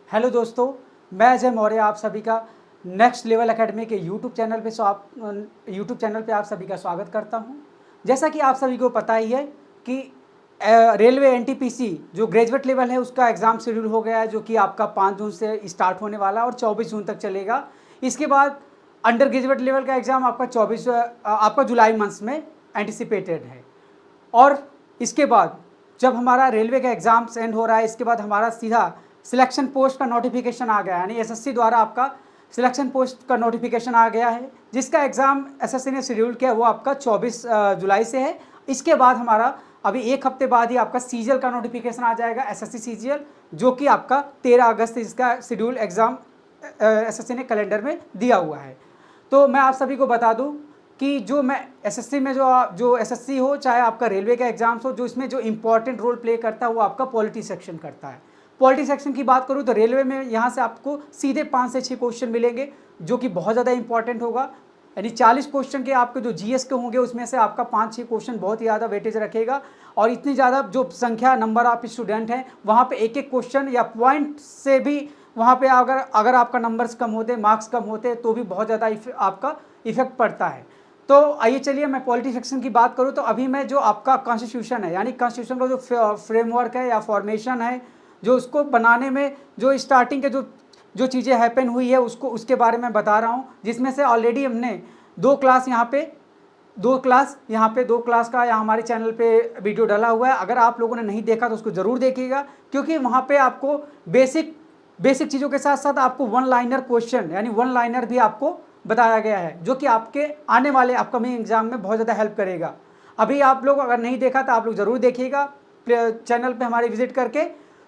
Hello दोस्तों, मैं अजय मौर्य आप सभी का नेक्स्ट लेवल एकेडमी के यूट्यूब चैनल पे आप सभी का स्वागत करता हूं। जैसा कि आप सभी को पता ही है कि रेलवे एनटीपीसी जो ग्रेजुएट लेवल है उसका एग्ज़ाम शेड्यूल हो गया है, जो कि आपका 5 जून से स्टार्ट होने वाला है और 24 जून तक चलेगा। इसके बाद अंडर ग्रेजुएट लेवल का एग्ज़ाम आपका जुलाई मंथ में एंटिसिपेटेड है। और इसके बाद जब हमारा रेलवे का एग्ज़ाम्स एंड हो रहा है, इसके बाद हमारा सीधा सिलेक्शन पोस्ट का नोटिफिकेशन आ गया है, यानी एसएससी द्वारा आपका सिलेक्शन पोस्ट का नोटिफिकेशन आ गया है, जिसका एग्ज़ाम एसएससी ने शेड्यूल किया वो आपका 24 जुलाई से है। इसके बाद हमारा अभी एक हफ्ते बाद ही आपका सीजीएल का नोटिफिकेशन आ जाएगा, एसएससी सीजीएल, जो कि आपका 13 अगस्त इसका शेड्यूल एग्ज़ाम एसएससी ने कैलेंडर में दिया हुआ है। तो मैं आप सभी को बता दूं कि जो मैं एसएससी में जो एसएससी हो चाहे आपका रेलवे का एग्जाम्स हो, जो इसमें जो इंपॉर्टेंट रोल प्ले करता है वो आपका पॉलिटी सेक्शन करता है। पॉलिटी सेक्शन की बात करूँ तो रेलवे में यहाँ से आपको सीधे 5 से 6 क्वेश्चन मिलेंगे, जो कि बहुत ज़्यादा इंपॉर्टेंट होगा। यानी 40 क्वेश्चन के आपके जो जीएस के होंगे उसमें से आपका 5-6 क्वेश्चन बहुत ही ज़्यादा वेटेज रखेगा। और इतनी ज़्यादा जो संख्या नंबर ऑफ स्टूडेंट हैं वहाँ पे एक एक क्वेश्चन या पॉइंट से भी वहाँ पे अगर आपका नंबर्स कम होते, मार्क्स कम होते, तो भी बहुत ज़्यादा आपका इफेक्ट पड़ता है। तो आइए चलिए मैं पॉलिटी सेक्शन की बात करूँ तो अभी मैं जो आपका कॉन्स्टिट्यूशन है, यानी कॉन्स्टिट्यूशन का जो फ्रेमवर्क है या फॉर्मेशन है, जो उसको बनाने में जो स्टार्टिंग के जो चीज़ें हैपन हुई है उसके बारे में बता रहा हूँ। जिसमें से ऑलरेडी हमने दो क्लास का यहाँ हमारे चैनल पे वीडियो डाला हुआ है। अगर आप लोगों ने नहीं देखा तो उसको ज़रूर देखिएगा, क्योंकि वहाँ पे आपको बेसिक चीज़ों के साथ साथ आपको वन लाइनर क्वेश्चन यानी वन लाइनर भी आपको बताया गया है, जो कि आपके आने वाले अपकमिंग एग्जाम में बहुत ज़्यादा हेल्प करेगा। अभी आप लोग अगर नहीं देखा तो आप लोग ज़रूर देखिएगा चैनल पे हमारे विजिट करके।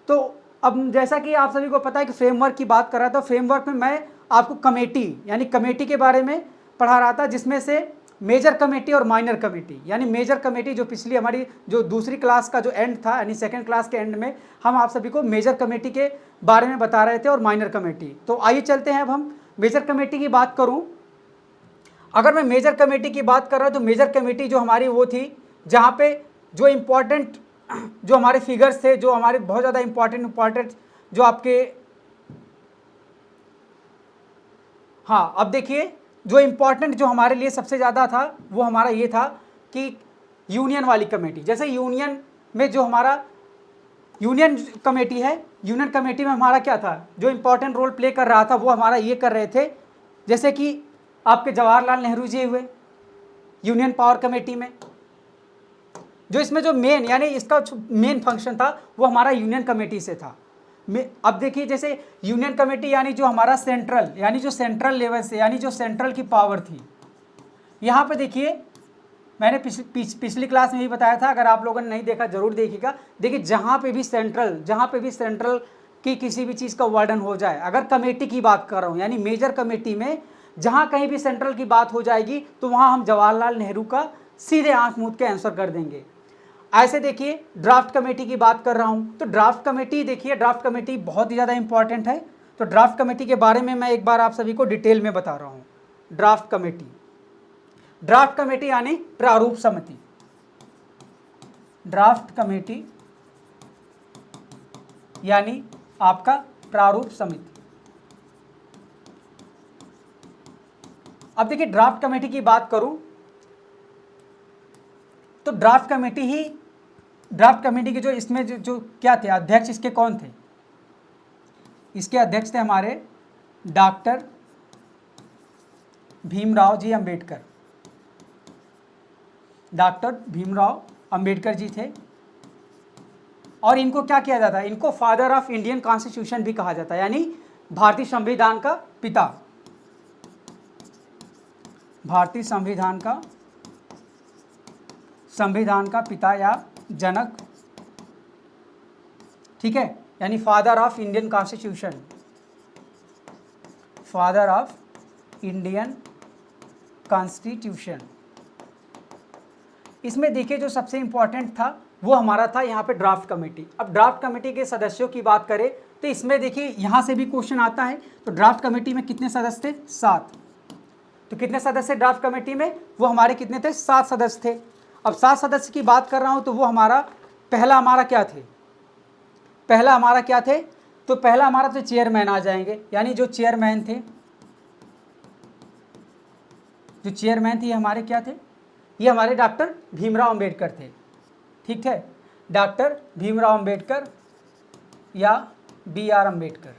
तो अब जैसा कि आप सभी को पता है कि फ्रेमवर्क की बात कर रहा था, फ्रेमवर्क में मैं आपको कमेटी के बारे में पढ़ा रहा था, जिसमें से मेजर कमेटी और माइनर कमेटी। यानी मेजर कमेटी जो पिछली हमारी जो दूसरी क्लास का जो एंड था, यानी सेकंड क्लास के एंड में हम आप सभी को मेजर कमेटी के बारे में बता रहे थे और माइनर कमेटी। तो आइए चलते हैं अब हम मेजर कमेटी की बात करूं। अगर मैं मेजर कमेटी की बात कर रहा हूं तो मेजर कमेटी जो हमारी वो थी जहां पे जो इम्पोर्टेंट जो हमारे फिगर्स थे, जो हमारे बहुत ज़्यादा इम्पोर्टेंट जो आपके, हाँ अब देखिए जो इम्पोर्टेंट जो हमारे लिए सबसे ज़्यादा था वो हमारा ये था कि यूनियन वाली कमेटी। जैसे यूनियन में जो हमारा यूनियन कमेटी है, यूनियन कमेटी में हमारा क्या था, जो इम्पोर्टेंट रोल प्ले कर रहा था वो हमारा ये कर रहे थे, जैसे कि आपके जवाहरलाल नेहरू जी हुए यूनियन पावर कमेटी में। जो इसमें जो मेन यानी इसका मेन फंक्शन था वो हमारा यूनियन कमेटी से था। अब देखिए जैसे यूनियन कमेटी यानी जो हमारा सेंट्रल, यानी जो सेंट्रल लेवल से, यानी जो सेंट्रल की पावर थी। यहाँ पे देखिए मैंने पिछली क्लास में भी बताया था, अगर आप लोगों ने नहीं देखा जरूर देखिएगा। देखिए जहाँ पे भी सेंट्रल की किसी भी चीज़ का वर्णन हो जाए, अगर कमेटी की बात कर रहा हूँ यानी मेजर कमेटी में जहाँ कहीं भी सेंट्रल की बात हो जाएगी तो वहाँ हम जवाहरलाल नेहरू का सीधे आंख मूंद के आंसर कर देंगे। ऐसे देखिए ड्राफ्ट कमेटी की बात कर रहा हूँ तो ड्राफ्ट कमेटी, देखिए ड्राफ्ट कमेटी बहुत ही ज़्यादा इंपॉर्टेंट है। तो ड्राफ्ट कमेटी के बारे में मैं एक बार आप सभी को डिटेल में बता रहा हूँ। ड्राफ्ट कमेटी यानी प्रारूप समिति। ड्राफ्ट कमेटी यानी आपका प्रारूप समिति। अब देखिए ड्राफ्ट कमेटी की बात करूं तो ड्राफ्ट कमेटी के जो इसमें जो क्या थे अध्यक्ष, इसके कौन थे, इसके अध्यक्ष थे हमारे डॉक्टर भीमराव जी अंबेडकर। डॉक्टर भीमराव अंबेडकर जी थे। और इनको क्या किया जाता है, इनको फादर ऑफ इंडियन कॉन्स्टिट्यूशन भी कहा जाता है, यानी भारतीय संविधान का पिता, भारतीय संविधान का पिता या जनक, ठीक है, यानी father of Indian constitution, father of Indian constitution. इसमें देखिए जो सबसे इंपॉर्टेंट था वो हमारा था यहाँ पे ड्राफ्ट कमेटी। अब ड्राफ्ट कमेटी के सदस्यों की बात करें तो इसमें देखिए यहाँ से भी क्वेश्चन आता है। तो ड्राफ्ट कमेटी में कितने सदस्य थे, 7। तो कितने सदस्य ड्राफ्ट कमेटी में, वो हमारे कितने थे, 7 सदस्य थे। अब 7 सदस्य की बात कर रहा हूँ तो वो हमारा पहला हमारा क्या थे, तो पहला हमारा तो चेयरमैन आ जाएंगे, यानी जो चेयरमैन थे, जो चेयरमैन थे ये हमारे क्या थे, ये हमारे डॉक्टर भीमराव अंबेडकर थे। ठीक है, डॉक्टर भीमराव अंबेडकर या BR अंबेडकर।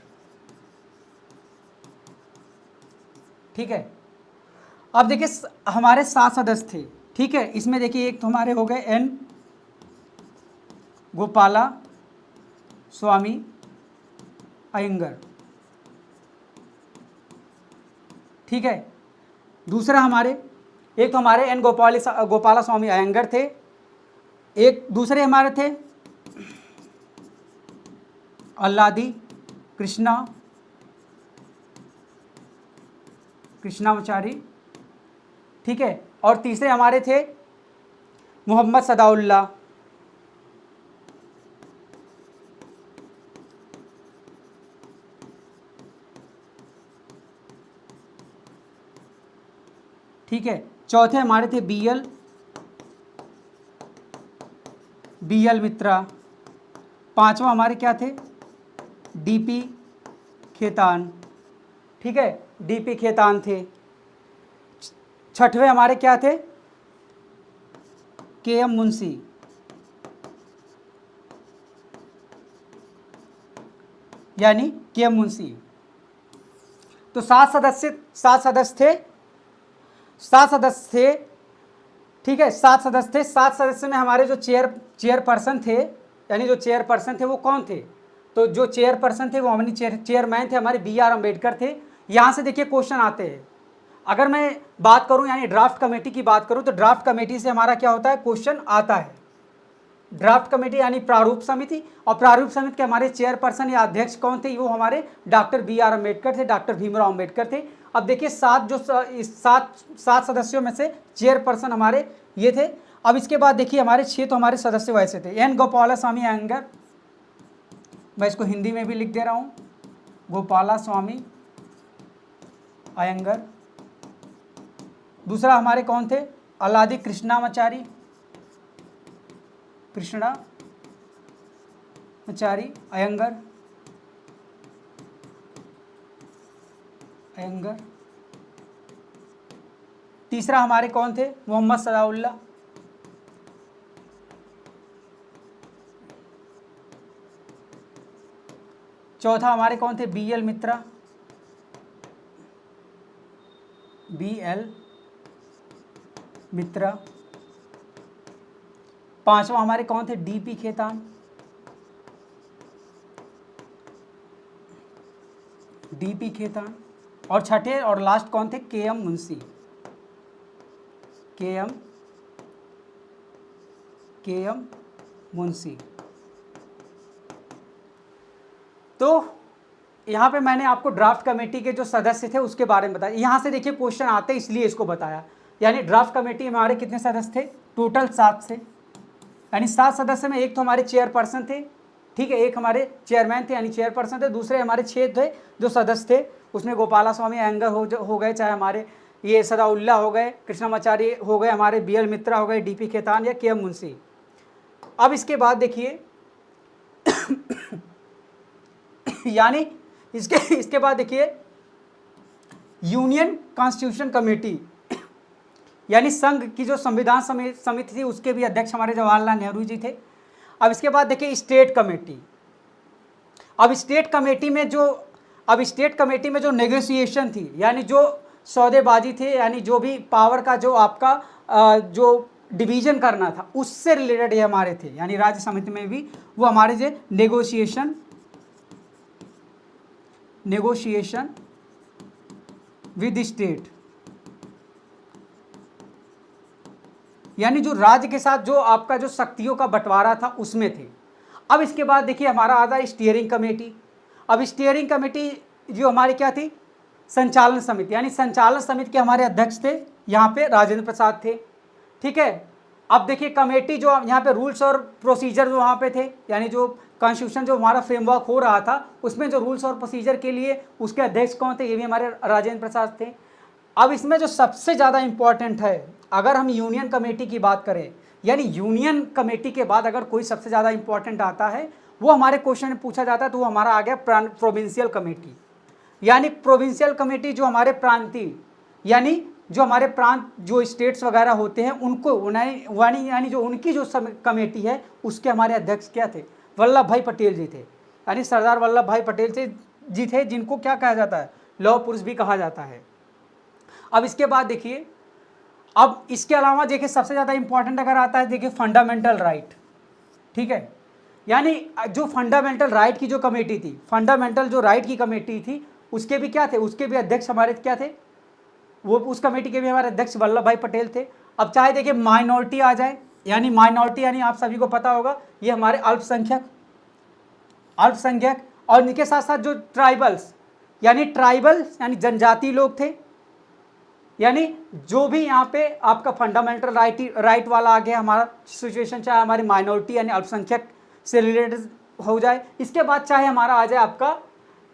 ठीक है, अब देखिए हमारे 7 सदस्य थे। ठीक है, इसमें देखिए एक तो हमारे हो गए N गोपाला स्वामी अयंगर। ठीक है, दूसरा हमारे एक तो हमारे N गोपाला स्वामी अयंगर थे, एक दूसरे हमारे थे अल्लादी कृष्णामाचारी। ठीक है, और तीसरे हमारे थे मोहम्मद सदाउल्लाह। ठीक है, चौथे हमारे थे BL मित्रा। पांचवा हमारे क्या थे, DP खेतान। ठीक है, DP खेतान थे। छठवें हमारे क्या थे, KM मुंशी। यानी KM मुंशी। तो 7 सदस्य थे, 7 सदस्य थे। ठीक है, 7 सदस्य थे। 7 सदस्य में हमारे जो चेयरपर्सन थे, यानी जो चेयरपर्सन थे वो कौन थे, तो जो चेयरपर्सन थे वो हमारे चेयरमैन थे, हमारे BR अंबेडकर थे। यहाँ से देखिए क्वेश्चन आते हैं। अगर मैं बात करूँ यानी ड्राफ्ट कमेटी की बात करूँ, तो ड्राफ्ट कमेटी से हमारा क्या होता है, क्वेश्चन आता है। ड्राफ्ट कमेटी यानी प्रारूप समिति, और प्रारूप समिति के हमारे चेयरपर्सन या अध्यक्ष कौन थे, वो हमारे डॉक्टर BR अंबेडकर थे, डॉक्टर भीमराव अंबेडकर थे। अब देखिए सात सदस्यों में से चेयरपर्सन हमारे ये थे। अब इसके बाद देखिए हमारे 6 तो हमारे सदस्य वैसे थे, N गोपाला स्वामी अयंगर, मैं इसको हिंदी में भी लिख दे रहा हूँ, गोपाला स्वामी अयंगर। दूसरा हमारे कौन थे, अल्लादी कृष्णामाचारी अयंगर। तीसरा हमारे कौन थे, मोहम्मद सदाउल्लाह। चौथा हमारे कौन थे, BL मित्रा। पांचवा हमारे कौन थे, DP खेतान। और छठे और लास्ट कौन थे, KM मुंशी। तो यहाँ पे मैंने आपको ड्राफ्ट कमेटी के जो सदस्य थे उसके बारे में बताया। यहाँ से देखिए क्वेश्चन आते इसलिए इसको बताया। यानी ड्राफ्ट कमेटी में हमारे कितने सदस्य थे, टोटल 7 से, यानी 7 सदस्य में एक तो हमारे चेयरपर्सन थे। ठीक है, एक हमारे चेयरमैन थे यानी चेयरपर्सन थे, दूसरे हमारे 6 थे जो सदस्य थे, उसमें गोपाला स्वामी अयंगर हो गए, चाहे हमारे ये सदाउल्लाह हो गए, कृष्णामाचारी हो गए, हमारे BL मित्रा हो गए, DP खेतान या KM मुंशी। अब इसके बाद देखिए यानी इसके बाद देखिए यूनियन कॉन्स्टिट्यूशन कमेटी, यानी संघ की जो संविधान समिति थी उसके भी अध्यक्ष हमारे जवाहरलाल नेहरू जी थे। अब इसके बाद देखिए स्टेट कमेटी। अब स्टेट कमेटी में जो नेगोशिएशन थी, यानी जो सौदेबाजी थे, यानी जो भी पावर का जो आपका जो डिवीजन करना था उससे रिलेटेड ये हमारे थे। यानी राज्य समिति में भी वो हमारे जो नेगोशिएशन विद स्टेट, यानी जो राज्य के साथ जो आपका जो शक्तियों का बंटवारा था उसमें थे। अब इसके बाद देखिए हमारा आता है स्टीयरिंग कमेटी। अब स्टीयरिंग कमेटी जो हमारी क्या थी, संचालन समिति, यानी संचालन समिति के हमारे अध्यक्ष थे यहाँ पे राजेंद्र प्रसाद थे। ठीक है, अब देखिए कमेटी जो यहाँ पे रूल्स और प्रोसीजर जो वहाँ पे थे, यानी जो कॉन्स्टिट्यूशन जो हमारा फ्रेमवर्क हो रहा था उसमें जो रूल्स और प्रोसीजर के लिए उसके अध्यक्ष कौन थे, ये भी हमारे राजेंद्र प्रसाद थे। अब इसमें जो सबसे ज़्यादा इम्पॉर्टेंट है, अगर हम यूनियन कमेटी की बात करें, यानी यूनियन कमेटी के बाद अगर कोई सबसे ज़्यादा इम्पॉर्टेंट आता है वो हमारे क्वेश्चन में पूछा जाता है, तो वो हमारा आ गया प्रोविंशियल कमेटी। यानी प्रोविंशियल कमेटी जो हमारे प्रांतीय, यानी जो हमारे प्रांत जो स्टेट्स वगैरह होते हैं उनको यानी जो उनकी जो कमेटी है उसके हमारे अध्यक्ष क्या थे, वल्लभ भाई पटेल जी थे। यानी सरदार वल्लभ भाई पटेल जी थे, जिनको क्या कहा जाता है, लौह पुरुष भी कहा जाता है। अब इसके बाद देखिए, अब इसके अलावा देखिए सबसे ज़्यादा इंपॉर्टेंट अगर आता है देखिए फंडामेंटल राइट, ठीक है। यानी जो फंडामेंटल राइट की जो कमेटी थी, फंडामेंटल जो राइट की कमेटी थी, उसके भी क्या थे, उसके भी अध्यक्ष हमारे क्या थे, वो उस कमेटी के भी हमारे अध्यक्ष वल्लभ भाई पटेल थे। अब चाहे देखिए माइनॉरिटी आ जाए, यानी माइनॉरिटी यानी आप सभी को पता होगा ये हमारे अल्पसंख्यक, और इनके साथ साथ जो ट्राइबल्स यानी जनजातीय लोग थे। यानी जो भी यहाँ पे आपका फंडामेंटल राइट वाला आ गया हमारा सिचुएशन, चाहे हमारी माइनॉरिटी यानी अल्पसंख्यक से रिलेटेड हो जाए, इसके बाद चाहे हमारा आ जाए आपका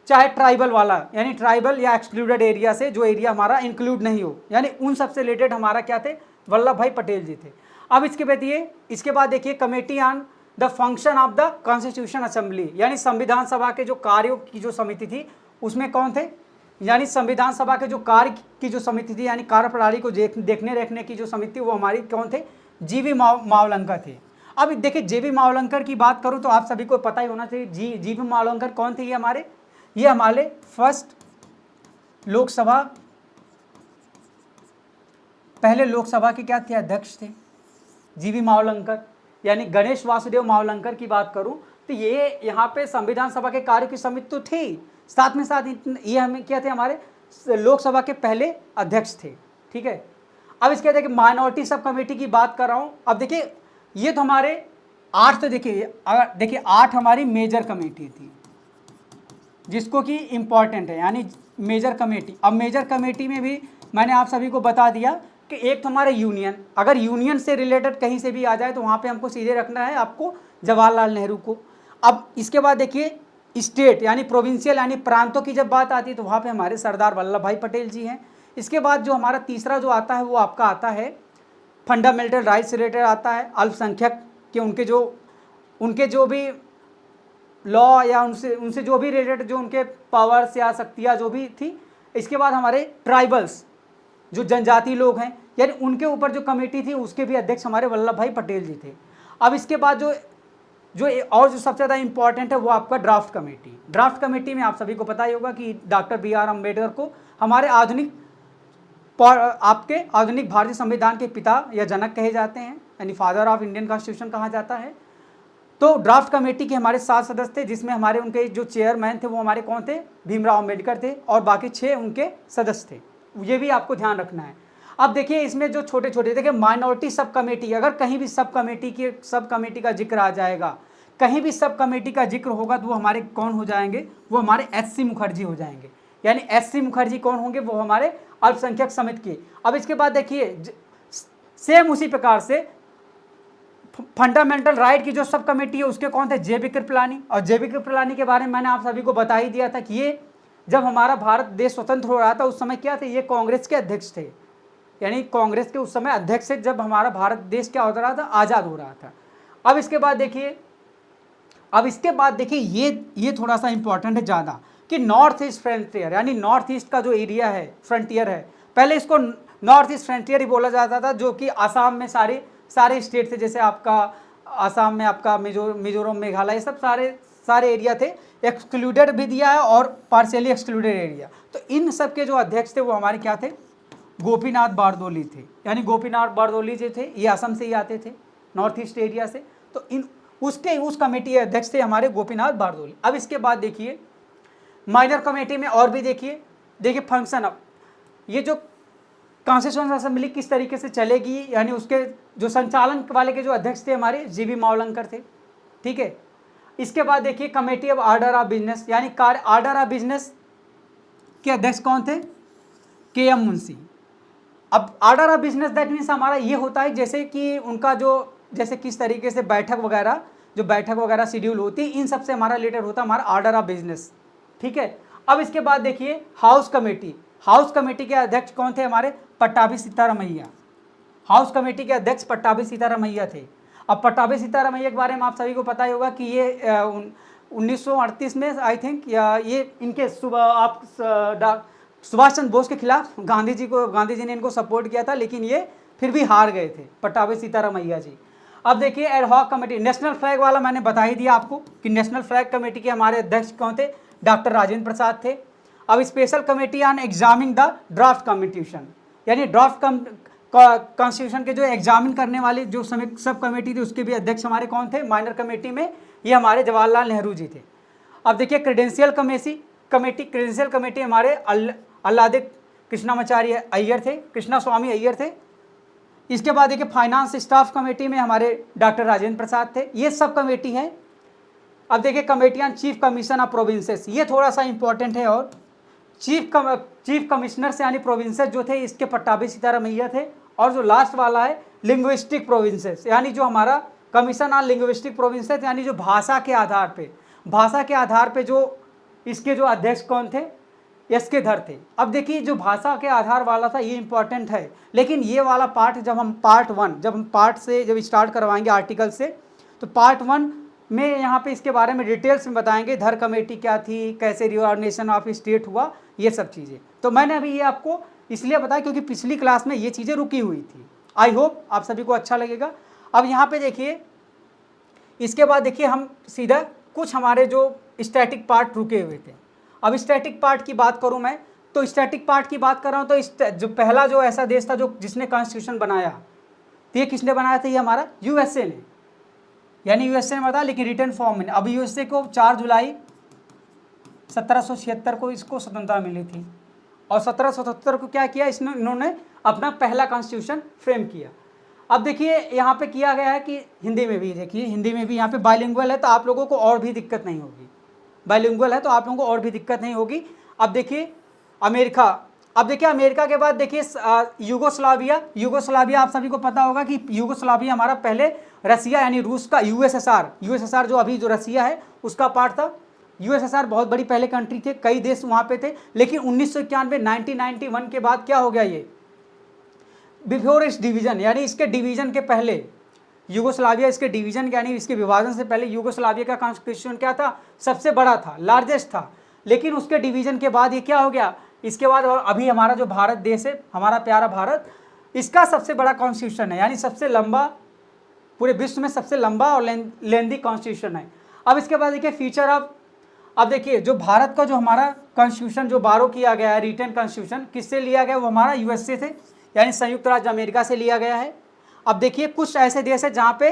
चाहे ट्राइबल वाला, यानी ट्राइबल या एक्सक्लूडेड एरिया से जो एरिया हमारा इंक्लूड नहीं हो, यानी उन सबसे रिलेटेड हमारा क्या थे, वल्लभ भाई पटेल जी थे। अब इसके बाद देखिए committee on the function of the constitution assembly, यानी संविधान सभा के जो कार्यों की जो समिति थी उसमें कौन थे, यानी संविधान सभा के जो कार्य की जो समिति थी, यानी कार्यप्रणाली को देखने रखने की जो समिति, वो हमारी कौन थे, जीवी मावलंकर थे। अब देखिए जीवी मावलंकर की बात करूं तो आप सभी को पता ही होना चाहिए जीवी मावलंकर कौन थे। ये हमारे फर्स्ट लोकसभा, पहले लोकसभा के क्या थे, अध्यक्ष थे जीवी मावलंकर। यानी गणेश वासुदेव मावलंकर की बात करूं तो ये यहाँ पे संविधान सभा के कार्य की समिति तो थी, साथ में साथ ये हमें क्या थे, हमारे लोकसभा के पहले अध्यक्ष थे, ठीक है। अब इसके देखिए माइनॉरिटी सब कमेटी की बात कर रहा हूँ। अब देखिए ये तो हमारे 8, तो देखिए 8 हमारी मेजर कमेटी थी जिसको कि इम्पॉर्टेंट है, यानी मेजर कमेटी। अब मेजर कमेटी में भी मैंने आप सभी को बता दिया कि एक तो हमारे यूनियन, अगर यूनियन से रिलेटेड कहीं से भी आ जाए तो वहाँ पे हमको सीधे रखना है आपको जवाहरलाल नेहरू को। अब इसके बाद देखिए स्टेट यानी प्रोविंशियल यानी प्रांतों की जब बात आती है तो वहाँ पे हमारे सरदार वल्लभ भाई पटेल जी हैं। इसके बाद जो हमारा तीसरा जो आता है वो आपका आता है फंडामेंटल राइट्स से रिलेटेड आता है, अल्पसंख्यक के उनके जो भी लॉ या उनसे जो भी रिलेटेड जो उनके पावर्स या शक्तियाँ जो भी थी। इसके बाद हमारे ट्राइबल्स जो जनजातीय लोग हैं, यानी उनके ऊपर जो कमेटी थी उसके भी अध्यक्ष हमारे वल्लभ भाई पटेल जी थे। अब इसके बाद जो सबसे ज़्यादा इंपॉर्टेंट है वो आपका ड्राफ्ट कमेटी में आप सभी को पता ही होगा कि डॉक्टर BR अम्बेडकर को हमारे आधुनिक भारतीय संविधान के पिता या जनक कहे जाते हैं, यानी फादर ऑफ इंडियन कॉन्स्टिट्यूशन कहा जाता है। तो ड्राफ्ट कमेटी के हमारे 7 सदस्य थे, जिसमें हमारे उनके जो चेयरमैन थे वो हमारे कौन थे, भीमराव अम्बेडकर थे, और बाकी 6 उनके सदस्य थे। ये भी आपको ध्यान रखना है। अब देखिए इसमें जो छोटे छोटे देखिए माइनॉरिटी सब कमेटी, अगर कहीं भी सब कमेटी का जिक्र आ जाएगा, कहीं भी सब कमेटी का जिक्र होगा तो वो हमारे कौन हो जाएंगे, वो हमारे SC मुखर्जी हो जाएंगे। यानी SC मुखर्जी कौन होंगे, वो हमारे अल्पसंख्यक समिति के। अब इसके बाद देखिए सेम उसी प्रकार से फंडामेंटल राइट की जो सब कमेटी है उसके कौन थे, JB कृपलानी। और JB कृपलानी के बारे में मैंने आप सभी को बता ही दिया था कि ये जब हमारा भारत देश स्वतंत्र हो रहा था उस समय क्या थे, ये कांग्रेस के अध्यक्ष थे, यानी कांग्रेस के उस समय अध्यक्ष थे जब हमारा भारत देश क्या हो रहा था, आज़ाद हो रहा था। अब इसके बाद देखिए ये थोड़ा सा इंपॉर्टेंट है ज़्यादा कि नॉर्थ ईस्ट फ्रंटियर, यानी नॉर्थ ईस्ट का जो एरिया है, फ्रंटियर है, पहले इसको नॉर्थ ईस्ट फ्रंटियर ही बोला जाता था, जो कि आसाम में सारे स्टेट थे, जैसे आपका आसाम में आपका मिजोरम, मेघालय, ये सब सारे एरिया थे। एक्सक्लूडेड भी दिया है और पार्शियली एक्सक्लूडेड एरिया। तो इन सब के जो अध्यक्ष थे वो हमारे क्या थे, गोपीनाथ बारदोली थे। यानी गोपीनाथ बारदोली जो थे ये असम से ही आते थे, नॉर्थ ईस्ट एरिया से। तो उस कमेटी के अध्यक्ष थे हमारे गोपीनाथ बारदोली। अब इसके बाद देखिए माइनर कमेटी में और भी देखिए फंक्शन। अब ये जो कॉन्स्टिट्यूशन असेंबली किस तरीके से चलेगी, यानी उसके जो संचालन वाले के जो अध्यक्ष थे हमारे जीवी मावलंकर थे, ठीक है। इसके बाद देखिए committee of order of business, यानी ऑर्डर ऑफ बिजनेस के अध्यक्ष कौन थे, KM मुंशी। अब order of business that means हमारा ये होता है जैसे कि उनका जैसे किस तरीके से बैठक वगैरह शेड्यूल होती है, इन सबसे हमारा रिलेटेड होता है हमारा ऑर्डर ऑफ बिजनेस, ठीक है। अब इसके बाद देखिए हाउस कमेटी के अध्यक्ष कौन थे हमारे, पट्टाभी सीतारामैया। हाउस कमेटी के अध्यक्ष पट्टाभी सीतारामैया थे। अब पट्टाभी सीतारामैया के बारे में आप सभी को पता ही होगा कि ये 1938 में आई थिंक या ये इनके सुभाष चंद्र बोस के खिलाफ गांधी जी ने इनको सपोर्ट किया था, लेकिन ये फिर भी हार गए थे पट्टाभी सीतारामैया जी। अब देखिए एडहॉक कमेटी, नेशनल फ्लैग वाला मैंने बता ही दिया आपको कि नेशनल फ्लैग कमेटी के हमारे अध्यक्ष कौन थे, डॉक्टर राजेंद्र प्रसाद थे। अब special committee on examining the draft constitution, यानी ड्राफ्ट कॉन्स्टिट्यूशन के जो एग्जामिन करने वाली जो सब कमेटी थी उसके भी अध्यक्ष हमारे कौन थे, माइनर कमेटी में ये हमारे जवाहरलाल नेहरू जी थे। अब देखिए क्रेडेंशियल कमेटी हमारे अल्लादे कृष्णामाचार्य अय्यर थे, कृष्णा स्वामी अय्यर थे। इसके बाद देखिए फाइनेंस स्टाफ कमेटी में हमारे डॉक्टर राजेंद्र प्रसाद थे। ये सब कमेटी है। अब देखिए committee on chief commission of provinces, ये थोड़ा सा इंपॉर्टेंट है। और चीफ कमिश्नर से यानी प्रोविंसेस जो थे इसके पट्टाभी सीतारामैया थे। और जो लास्ट वाला है लिंग्विस्टिक प्रोविंसेस, यानी जो हमारा कमीशन ऑन लिंग्विस्टिक प्रोविंसेस, यानी जो भाषा के आधार पे जो इसके जो अध्यक्ष कौन थे, एस के धर थे। अब देखिए जो भाषा के आधार वाला था ये इंपॉर्टेंट है, लेकिन ये वाला पार्ट जब हम पार्ट से स्टार्ट करवाएंगे आर्टिकल से, तो पार्ट 1 में यहाँ पे इसके बारे में डिटेल्स में बताएंगे, धर कमेटी क्या थी, कैसे रिऑर्गनाइजेशन ऑफ स्टेट हुआ, ये सब चीज़ें। तो मैंने अभी ये आपको इसलिए बताया क्योंकि पिछली क्लास में ये चीज़ें रुकी हुई थी। आई होप आप सभी को अच्छा लगेगा। अब यहाँ पे देखिए इसके बाद देखिए हम सीधा कुछ हमारे जो स्टैटिक पार्ट रुके हुए थे। अब स्टैटिक पार्ट की बात करूं मैं, तो स्टैटिक पार्ट की बात कर रहा हूं तो जो पहला जो ऐसा देश था जो जिसने कॉन्स्टिट्यूशन बनाया, तो ये किसने बनाया था, ये हमारा यूएसए ने, यानी यूएसए ने बताया, लेकिन रिटर्न फॉर्म में। अब यूएसए को 4 जुलाई 1776 को इसको स्वतंत्रता मिली थी, और 1777 को क्या किया इन्होंने अपना पहला कॉन्स्टिट्यूशन फ्रेम किया। अब देखिए यहाँ पे किया गया है कि हिंदी में भी, देखिए हिंदी में भी यहाँ पे बाइलिंगुअल है, तो आप लोगों को और भी दिक्कत नहीं होगी। बाइलिंगुअल है तो आप लोगों को और भी दिक्कत नहीं होगी। अब देखिए अमेरिका, अब देखिए अमेरिका के बाद देखिए यूगोस्लाविया आप सभी को पता होगा कि यूगोस्लाविया हमारा पहले रसिया यानी रूस का यूएसएसआर जो अभी जो रसिया है उसका पार्ट था। यूएसएसआर बहुत बड़ी पहले कंट्री थे, कई देश वहाँ पे थे, लेकिन 1991 के बाद क्या हो गया, ये बिफोर इस डिवीजन यानी इसके डिवीजन के पहले यूगोस्लाविया, इसके डिवीजन यानी इसके विभाजन से पहले यूगोस्लाविया का कॉन्स्टिट्यूशन क्या था, सबसे बड़ा था, लार्जेस्ट था। लेकिन उसके डिवीजन के बाद ये क्या हो गया, इसके बाद अभी हमारा जो भारत देश है, हमारा प्यारा भारत, इसका सबसे बड़ा कॉन्स्टिट्यूशन है, यानी सबसे लंबा, पूरे विश्व में सबसे लंबा और लेंदी कॉन्स्टिट्यूशन है। अब इसके बाद देखिए फीचर ऑफ, अब देखिए जो भारत का जो हमारा कॉन्स्टिट्यूशन जो बारो किया गया है, रिटर्न कॉन्स्टिट्यूशन किससे लिया गया, वो हमारा यूएसए से यानी संयुक्त राज्य अमेरिका से लिया गया है। अब देखिए कुछ ऐसे देश है जहाँ पे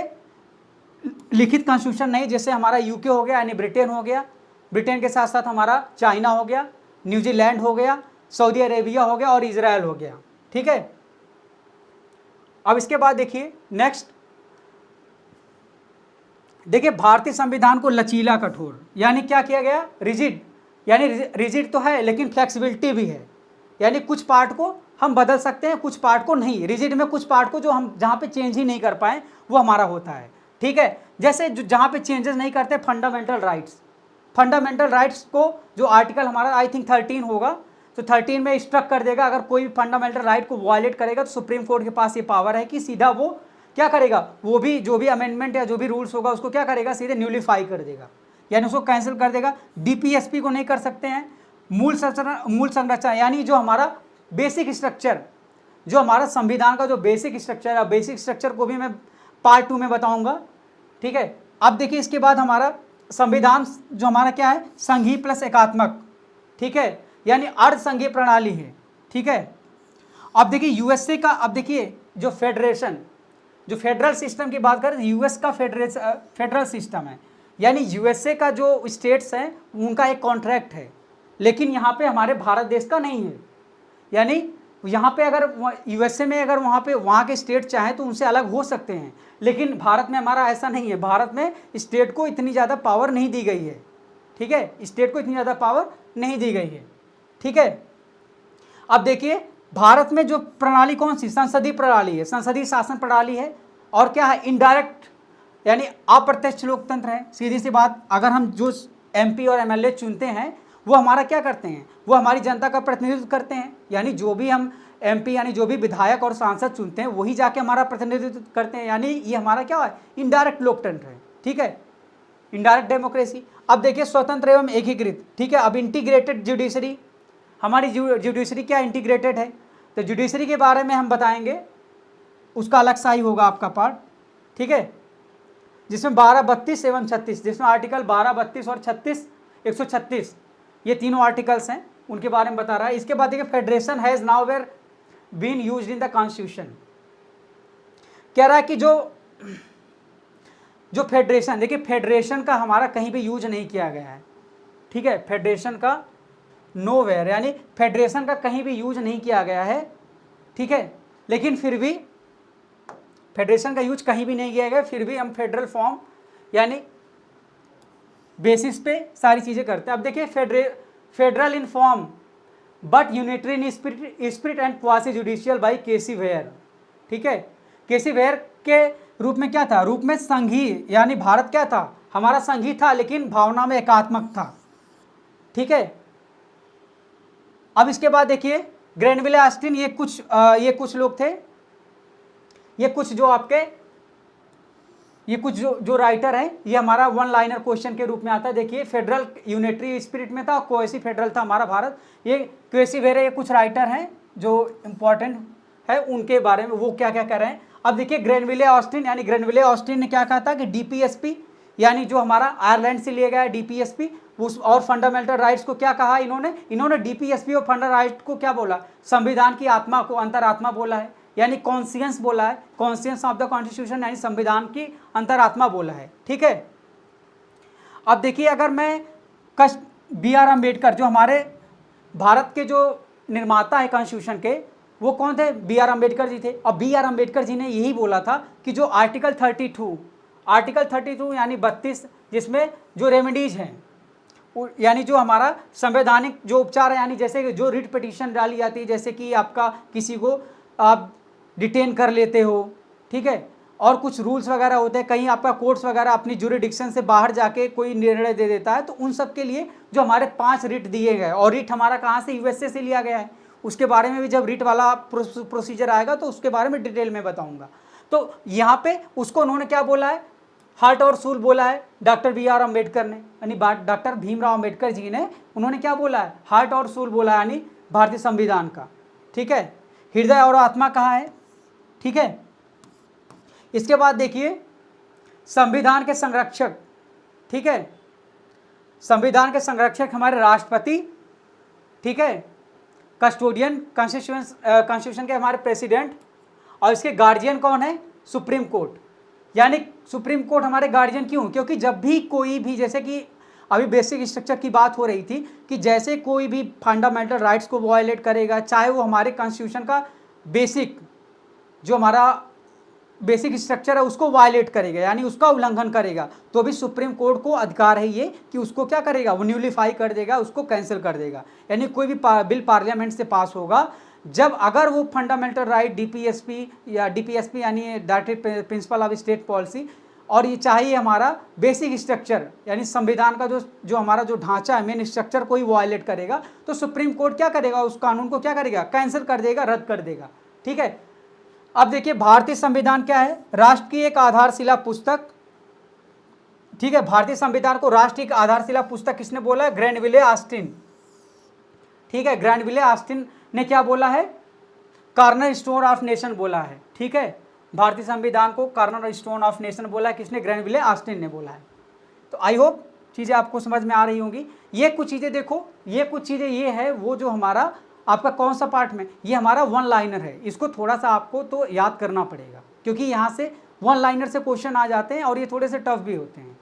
लिखित कॉन्स्टिट्यूशन नहीं, जैसे हमारा यूके हो गया यानी ब्रिटेन हो गया, ब्रिटेन के साथ साथ हमारा चाइना हो गया, न्यूजीलैंड हो गया, सऊदी अरेबिया हो गया और इजराइल हो गया। ठीक है। अब इसके बाद देखिए नेक्स्ट, देखिए भारतीय संविधान को लचीला कठोर, यानी क्या किया गया, रिजिड, यानी रिजिड तो है लेकिन फ्लेक्सिबिलिटी भी है, यानी कुछ पार्ट को हम बदल सकते हैं, कुछ पार्ट को नहीं। रिजिड में कुछ पार्ट को जो हम जहाँ पे चेंज ही नहीं कर पाए वो हमारा होता है। ठीक है। जैसे जहाँ पे चेंजेस नहीं करते, फंडामेंटल राइट्स को जो आर्टिकल हमारा आई थिंक 13 होगा, तो 13 में स्ट्रक कर देगा, अगर कोई भी फंडामेंटल राइट को वायलेट करेगा तो सुप्रीम कोर्ट के पास ये पावर है कि सीधा वो क्या करेगा, वो भी जो भी अमेंडमेंट या जो भी रूल्स होगा उसको क्या करेगा, सीधे न्यूलीफाई कर देगा, यानी उसको कैंसिल कर देगा। डीपीएसपी को नहीं कर सकते हैं। मूल संरचना यानी जो हमारा बेसिक स्ट्रक्चर, जो हमारा संविधान का जो बेसिक स्ट्रक्चर है, बेसिक स्ट्रक्चर को भी मैं पार्ट 2 में बताऊंगा। ठीक है। अब देखिए इसके बाद हमारा संविधान जो हमारा क्या है, संघीय प्लस एकात्मक। ठीक है, यानी अर्ध संघीय प्रणाली है। ठीक है। अब देखिए यूएसए का, अब देखिए जो फेडरेशन, जो फेडरल सिस्टम की बात करें, यूएस का फेडरल सिस्टम है, यानी यूएसए का जो स्टेट्स हैं उनका एक कॉन्ट्रैक्ट है, लेकिन यहाँ पे हमारे भारत देश का नहीं है। यानी यहाँ पे अगर यूएसए में अगर वहाँ के स्टेट चाहें तो उनसे अलग हो सकते हैं, लेकिन भारत में हमारा ऐसा नहीं है। भारत में स्टेट को इतनी ज़्यादा पावर नहीं दी गई है। ठीक है, स्टेट को इतनी ज़्यादा पावर नहीं दी गई है। ठीक है। अब देखिए भारत में जो प्रणाली कौन सी, संसदीय प्रणाली है, संसदीय शासन प्रणाली है। और क्या है, इनडायरेक्ट यानी अप्रत्यक्ष लोकतंत्र है। सीधी सी बात, अगर हम जो एमपी और एमएलए चुनते हैं वो हमारा क्या करते हैं, वो हमारी जनता का प्रतिनिधित्व करते हैं। यानी जो भी हम MP यानी जो भी विधायक और सांसद चुनते हैं वही जाके हमारा प्रतिनिधित्व करते हैं। यानी ये हमारा क्या है, इनडायरेक्ट लोकतंत्र है, ठीक है, इनडायरेक्ट डेमोक्रेसी। अब देखिए स्वतंत्र एवं एकीकृत, ठीक है। अब इंटीग्रेटेड जुडिशरी, हमारी जुडिशरी क्या इंटीग्रेटेड है, तो जुडिशरी के बारे में हम बताएंगे, उसका अलग सा ही होगा आपका पार्ट, ठीक है, जिसमें 12, 32 एवं 36, जिसमें आर्टिकल 12, 32 और 36, 136 ये तीनों आर्टिकल्स हैं, उनके बारे में बता रहा है। इसके बाद देखिए federation has nowhere been used in the constitution, कह रहा है कि जो फेडरेशन, देखिए फेडरेशन का हमारा कहीं भी यूज नहीं किया गया है, ठीक है, फेडरेशन का नोवेयर, यानी फेडरेशन का कहीं भी यूज नहीं किया गया है, ठीक है, लेकिन फिर भी फेडरेशन का यूज कहीं भी नहीं किया गया, फिर भी हम फेडरल फॉर्म यानी बेसिस पे सारी चीज़ें करते हैं। अब देखिए federal in form but unitary in spirit and quasi judicial by KC Wheare, ठीक है, केसी वेयर के रूप में क्या था, रूप में संघीय, यानी भारत क्या था, हमारा संघीय था लेकिन भावना में एकात्मक था, ठीक है। अब इसके बाद देखिए ग्रैनविले ऑस्टिन, ये कुछ लोग थे, ये कुछ जो आपके ये कुछ जो राइटर हैं, ये हमारा वन लाइनर क्वेश्चन के रूप में आता है। देखिए फेडरल यूनिटरी स्पिरिट में था, क्वेसी फेडरल था हमारा भारत। ये क्वेसी वेरे, ये कुछ राइटर हैं जो इंपॉर्टेंट है, उनके बारे में वो क्या क्या कह रहे हैं। अब देखिए ग्रैनविले ऑस्टिन, यानी ग्रैनविले ऑस्टिन ने क्या कहा था कि DPSP यानी जो हमारा आयरलैंड से लिया गया है DPSP, उस और फंडामेंटल राइट्स को क्या कहा इन्होंने DPSP और फंडा राइट को क्या बोला, संविधान की आत्मा को अंतरात्मा बोला है, यानी कॉन्सियंस बोला है, कॉन्सियंस ऑफ द कॉन्स्टिट्यूशन, यानी संविधान की अंतरात्मा बोला है, ठीक है। अब देखिए अगर मैं BR अम्बेडकर, जो हमारे भारत के जो निर्माता है कॉन्स्टिट्यूशन के, वो कौन थे, BR अम्बेडकर जी थे। और BR अम्बेडकर जी ने यही बोला था कि जो आर्टिकल 32 यानी 32, जिसमें जो रेमेडीज हैं, यानी जो हमारा संवैधानिक जो उपचार है, यानी जैसे जो रिट पिटीशन डाली जाती है, जैसे कि आपका किसी को आप डिटेन कर लेते हो, ठीक है, और कुछ रूल्स वगैरह होते हैं, कहीं आपका कोर्ट्स वगैरह अपनी जुरिडिक्शन से बाहर जाके कोई निर्णय दे देता है, तो उन सब के लिए जो हमारे 5 रिट दिए गए, और रिट हमारा कहाँ से, USA से लिया गया है, उसके बारे में भी जब रिट वाला प्रोसीजर आएगा तो उसके बारे में डिटेल में बताऊंगा। तो यहाँ पे उसको उन्होंने क्या बोला है, हार्ट और सूल बोला है डॉक्टर BR अम्बेडकर ने, यानी डॉक्टर भीमराव अम्बेडकर जी ने, उन्होंने क्या बोला है, हार्ट और सूल बोला है, यानी भारतीय संविधान का, ठीक है। हृदय और आत्मा कहाँ है, ठीक है। इसके बाद देखिए संविधान के संरक्षक, ठीक है, संविधान के संरक्षक हमारे राष्ट्रपति, ठीक है, कस्टोडियन कॉन्स्टिट्यूशन के हमारे प्रेसिडेंट, और इसके गार्जियन कौन है, सुप्रीम कोर्ट। यानी सुप्रीम कोर्ट हमारे गार्जियन क्यों, क्योंकि जब भी कोई भी, जैसे कि अभी बेसिक स्ट्रक्चर की बात हो रही थी कि जैसे कोई भी फंडामेंटल राइट्स को वायलेट करेगा, चाहे वो हमारे कॉन्स्टिट्यूशन का बेसिक जो हमारा बेसिक स्ट्रक्चर है उसको वायलेट करेगा, यानी उसका उल्लंघन करेगा, तो भी सुप्रीम कोर्ट को अधिकार है ये कि उसको क्या करेगा, वो न्यूलीफाई कर देगा, उसको कैंसिल कर देगा। यानी कोई भी बिल पार्लियामेंट से पास होगा, जब अगर वो फंडामेंटल राइट DPSP यानी directive principle of state policy, और ये चाहिए हमारा बेसिक स्ट्रक्चर, यानी संविधान का जो हमारा जो ढांचा है, मेन स्ट्रक्चर को ही वायलेट करेगा, तो सुप्रीम कोर्ट क्या करेगा, उस कानून को क्या करेगा, कैंसिल कर देगा, रद्द कर देगा, ठीक है। अब देखिए भारतीय संविधान क्या है, राष्ट्र की एक आधारशिला पुस्तक, ठीक है। भारतीय संविधान को राष्ट्र की आधारशिला पुस्तक किसने बोला है, ग्रैनविले ऑस्टिन, ठीक है। ग्रैनविले ऑस्टिन ने क्या बोला है, कॉर्नर स्टोन ऑफ नेशन बोला है, ठीक है। भारतीय संविधान को कॉर्नर स्टोन ऑफ नेशन बोला है किसने, ग्रैनविले ऑस्टिन ने बोला है। तो आई होप चीज़ें आपको समझ में आ रही होंगी। ये कुछ चीज़ें देखो, ये कुछ चीज़ें ये है वो जो हमारा आपका कौन सा पार्ट में, ये हमारा वन लाइनर है, इसको थोड़ा सा आपको तो याद करना पड़ेगा, क्योंकि यहाँ से वन लाइनर से क्वेश्चन आ जाते हैं और ये थोड़े से टफ भी होते हैं।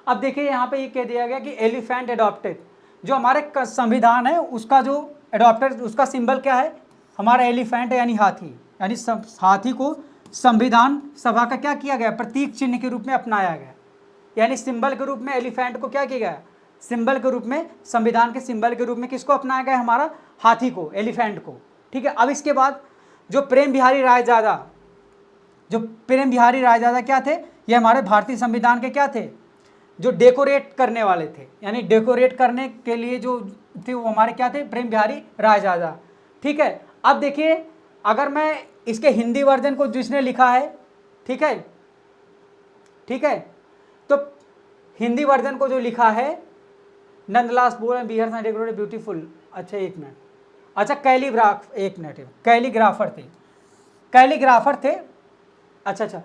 अब देखिए यहाँ पे ये कह दिया गया कि एलिफेंट एडॉप्टेड, जो हमारे संविधान है उसका जो एडॉप्टेड उसका सिंबल क्या है, हमारा एलिफेंट है, यानी हाथी, यानी हाथी को संविधान सभा का क्या किया गया, प्रतीक चिन्ह के रूप में अपनाया गया, यानी सिंबल के रूप में एलिफेंट को क्या किया गया, सिंबल के रूप में, संविधान के सिंबल के रूप में किसको अपनाया गया, हमारा हाथी को, एलिफेंट को, ठीक है। अब इसके बाद जो प्रेम बिहारी रायजादा क्या थे, ये हमारे भारतीय संविधान के क्या थे, जो डेकोरेट करने वाले थे, यानी डेकोरेट करने के लिए जो थे वो हमारे क्या थे, प्रेम बिहारी रायजादा। ठीक है, अब देखिए अगर मैं इसके हिंदी वर्जन को जिसने लिखा है, ठीक है, ठीक है, तो हिंदी वर्जन को जो लिखा है नंदलाल बोस बिहार से डेकोरेटेड ब्यूटीफुल। अच्छा एक मिनट, अच्छा एक मिनट, कैलीग्राफर थे, कैलीग्राफर थे। अच्छा अच्छा,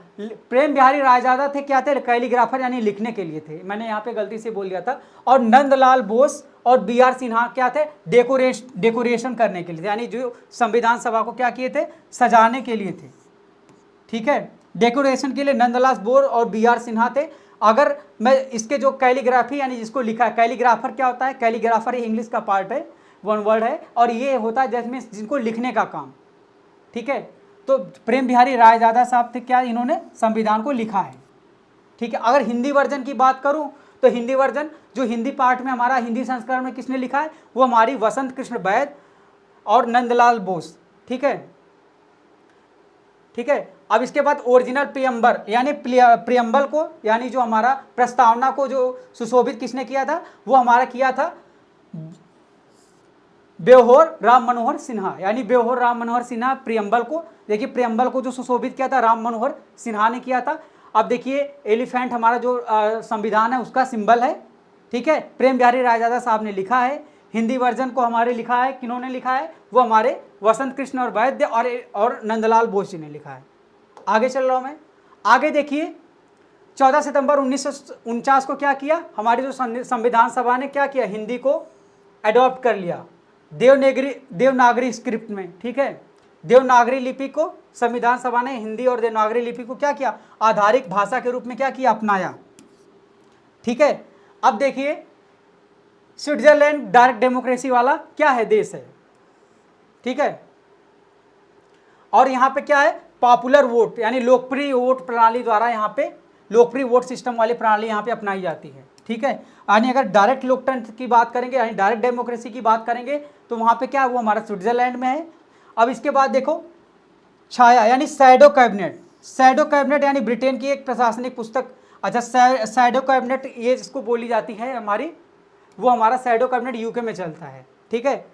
प्रेम बिहारी रायजादा थे क्या थे, कैलीग्राफर यानी लिखने के लिए थे, मैंने यहाँ पे गलती से बोल दिया था। और नंदलाल बोस और बी आर सिन्हा क्या थे, डेकोरेशन करने के लिए थे, यानी जो संविधान सभा को क्या किए थे, सजाने के लिए थे। ठीक है, डेकोरेशन के लिए नंदलाल बोस और बी आर सिन्हा थे। अगर मैं इसके जो कैलीग्राफी यानी जिसको लिखा है, कैलीग्राफर क्या होता है, कैलीग्राफर इंग्लिश का पार्ट है, वन वर्ड है, और ये होता है जिसमें जिनको लिखने का काम। ठीक है, तो प्रेम बिहारी रायजादा साहब थे क्या, इन्होंने संविधान को लिखा है। ठीक है, अगर हिंदी वर्जन की बात करूं तो हिंदी वर्जन जो हिंदी पार्ट में हमारा हिंदी संस्करण में किसने लिखा है, वो हमारी वसंत कृष्ण बैद और नंदलाल बोस। ठीक है, ठीक है, अब इसके बाद ओरिजिनल प्रियम्बर यानी प्रियम्बल को यानी जो हमारा प्रस्तावना को जो सुशोभित किसने किया था, वो हमारा किया था बेहोर राम मनोहर सिन्हा, यानी बेहोर राम मनोहर सिन्हा प्रियम्बल को, देखिए प्रियम्बल को जो सुशोभित किया था राम मनोहर सिन्हा ने किया था। अब देखिए एलिफेंट हमारा जो संविधान है उसका सिंबल है। ठीक है, प्रेम बिहारी रायजादा साहब ने लिखा है। हिंदी वर्जन को हमारे लिखा है, किन्होंने लिखा है, वो हमारे वसंत कृष्ण और वैद्य और नंदलाल बोस जी ने लिखा है। आगे चल रहा हूँ मैं, आगे देखिए 14 सितंबर 1949 को क्या किया, हमारी जो संविधान सभा ने क्या किया, हिंदी को अडॉप्ट कर लिया देवनागरी स्क्रिप्ट में। ठीक है, देवनागरी लिपि को संविधान सभा ने हिंदी और देवनागरी लिपि को क्या किया, आधारिक भाषा के रूप में क्या किया, अपनाया। ठीक है, अब देखिए स्विट्जरलैंड डायरेक्ट डेमोक्रेसी वाला क्या है, देश है। ठीक है, और यहाँ पे क्या है, पॉपुलर वोट यानी लोकप्रिय वोट प्रणाली द्वारा यहाँ पे लोकप्रिय वोट सिस्टम वाली प्रणाली यहाँ पे अपनाई जाती है। ठीक है, यानी अगर डायरेक्ट लोकतंत्र की बात करेंगे यानी डायरेक्ट डेमोक्रेसी की बात करेंगे तो वहाँ पे क्या है, वो हमारा स्विट्जरलैंड में है। अब इसके बाद देखो छाया यानी शैडो कैबिनेट, शैडो कैबिनेट यानी ब्रिटेन की एक प्रशासनिक पुस्तक। अच्छा शैडो कैबिनेट ये जिसको बोली जाती है हमारी, वो हमारा शैडो कैबिनेट यूके में चलता है। ठीक है,